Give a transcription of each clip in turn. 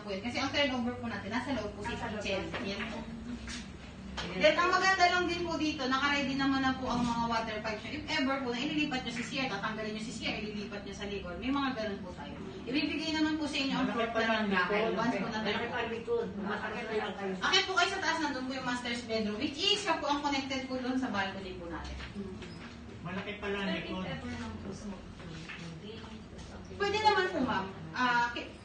po yun. Kasi ang turnover po natin, nasa loob po si kitchen. Yan po. Then, ang maganda lang din po dito, naka-ready naman na po ang mga water pipes nyo. If ever po, na ililipat nyo si CR, tatanggalin nyo si CR, ililipat nyo sa likod. May mga ganun po tayo. Ibibigay naman po sa inyo ang floor plan ng bahay. Once po natin po. Akit po kayo sa taas, nandun po yung master's bedroom, which is, siya po ang connected po doon sa balcony po natin. Malaki pala likod. Pwede naman po, ma'am.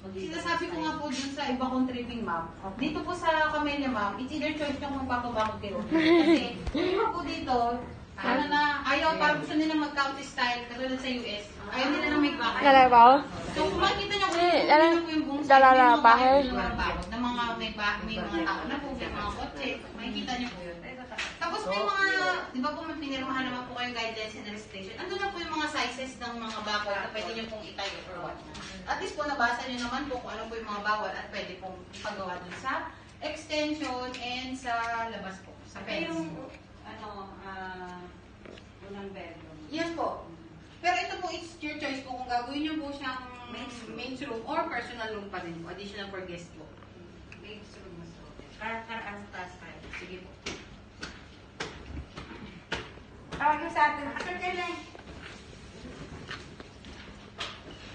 Sinasabi ko nga po dun sa iba kong tripping, ma'am. Dito po sa Camellia, ma'am, it's either choice nyo kung magpapabakod kayo. Kasi, yung iba po dito, ano na, ayaw, parang gusto nila mag-county style, katulad sa US. Ayaw nila na may bakod. Dalawa? So, kung makikita nyo kung ano po yung buong side, may mga bakod na mga may mga tao na po, may mga kotse, makikita nyo po yun. Tapos may mga, di ba po may pinirmahan naman po kayong guidelines and restriction. Ando na po yung mga sizes ng mga bakod na pwede nyo pong itayo or what. At least po nabasa nyo naman po kung ano po yung mga bawal at pwede pong pagawa dun sa extension and sa labas po, sa fence. Yung, unang bedroom. Yes po. Pero ito po, it's your choice po kung gagawin nyo po siyang main room or personal room pa rin po. Additional for guest po. Main room mas okay. Karaan sa taas tayo. Sige po. Tawag yung sa atin. Asan ka lang?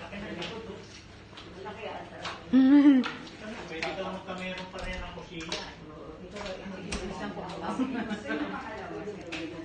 Laki na likod. Malaki ata. Pwede daw magkameron pa rin ang kusina. Ito, isang po. Gusto yung makalawas.